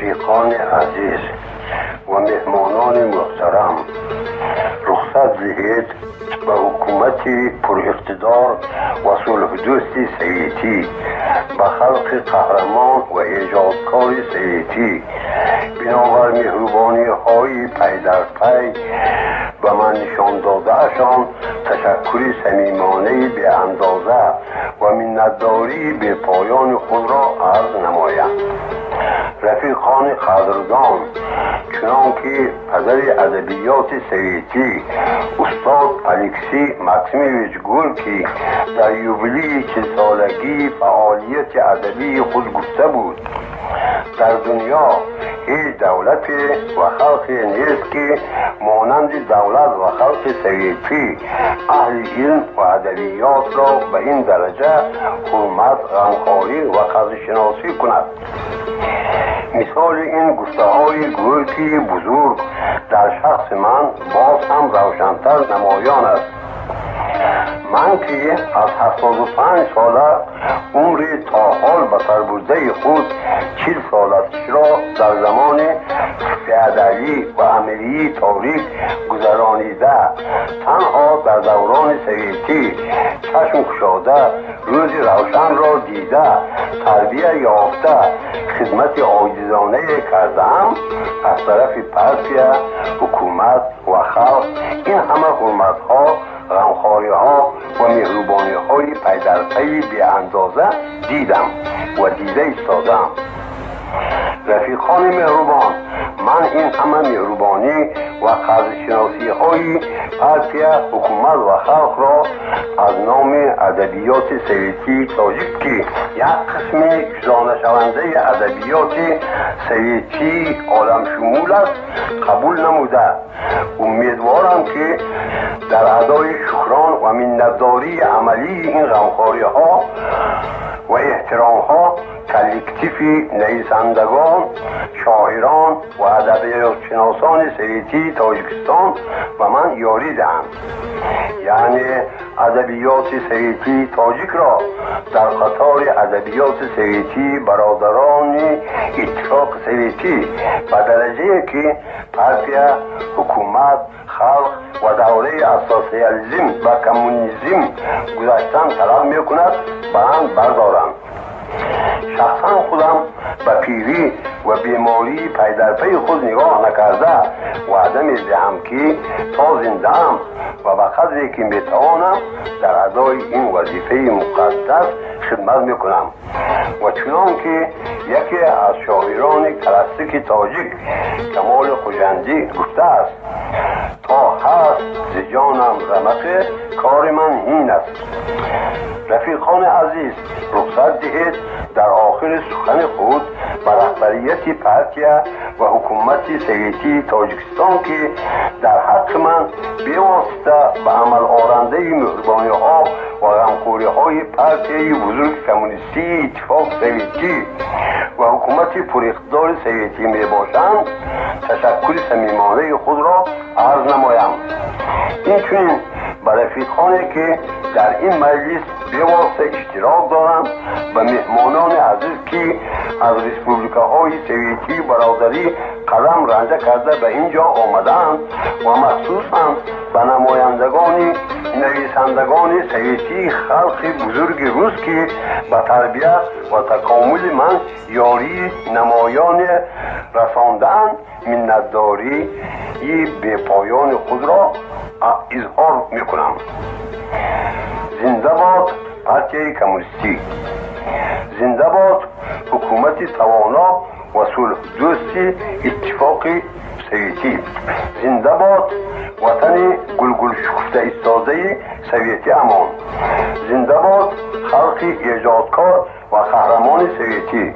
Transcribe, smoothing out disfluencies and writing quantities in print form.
رفیقان عزیز و مهمانان محترم، رخصت دهید به حکومت پر اقتدار و صلح دوست سویتی، به خلق قهرمان و ایجادکار سویتی، بنابر مهربانی های پی در پی به من نشان دادهشان تشکر صمیمانه به اندازه و منتداری به پایان خود را عرض نمایم. رفیقان قدردان، چنان که پدر ادبیات سویتی استاد الکسی مکسیمویچ گورکی در یوبیلی 40 سالگی فعالیت ادبی خود گفته بود: در دنیا هیچ دولت و خلق نیست که مانند دولت و خلق سویتی اهل علم و ادبیات را به این درجه حرمت، غمخواری و قدرشناسی کند. مثال این گفته های گورکی بزرگ در شخص من باز هم روشنتر نمایان است. من که از 75 ساله عمر تا حال به سر برده خود 40 سالش را در زمان فئودالی و امیری تاریک گذرانیده، تنها در دوران سویتی چشم گشاده روز روشن را دیده، تربیت یافته خدمت عاجزانه کردم، از طرف پارتیا، حکومت و خلق این همه حرمت ها، غمخواری ها و مهربانی های پی در پی بی اندازه دیدم و دیده ایستادم. رفیقان مهربان، من این همه مهربانی و قدرشناسی های پارتیا، حکومت و خلق را از نام ادبیات سویتی تاجیک که یک قسم جدانه شونده ادبیات سویتی عالم شمول است قبول نموده، امیدوارم که در ادای شکران و منتداری عملی این غمخواری ها و احترام ها کلکتیف نویسندگان، شاعران و ادبیات شناسان سویتی تاجیکستان و من یاری دهم، یعنی ادبیات سویتی تاجیک را در قطار ادبیات سویتی برادران اتفاق سویتی به درجه که پارتیا، حکومت، خلق و دوره از سوسیالیسم و کمونیسم گذشتن طلب میکند به آن بردارم. شخصا خودم به پیری و بیماری پی در پی خود نگاه نکرده وعده میدهم که تا زنده ام و به قدری که میتوانم در ادای این وظیفه مقدس خدمت میکنم. و چنان که یکی از شاعران کلاسیک تاجیک کمال خوجندی گفته است: تا هست ز جانم رمق کار من این است. رفیقان عزیز، رخصت دهید در آخر سخن خود به رهبریت پارتیا و حکومت سویتی تاجیکستان که در حق من بیواسطه به عمل آورنده مهربانی ها و غمخوری های پارتیای بزرگ کمونیستی اتفاق سویتی و حکومت پر اقتدار سویتی می باشند تشکر صمیمانه خود را عرض نمایم. این چنین به رفیقانی که در این مجلس بیواسطه اشتراک دارند، به مهمانان عزیز که از ریسپوبلیکاهای سویتی برادری قدم رنجه کرده به اینجا آمدند و مخصوصا به نمایندگان نویسندگان سویتی خلق بزرگ روز که به تربیت و تکامل من یاری نمایان رساندن منتداری به پایان خود را اظهار میکنم. زنده باد پارتیای کمونیستی، زنده باد حکومت توانا و صلح دوستی اتفاق سویتی، زنده باد وطن گلگل شکفته ایستاده سویتی امان، زنده باد خلق ایجادکار و قهرمان سویتی.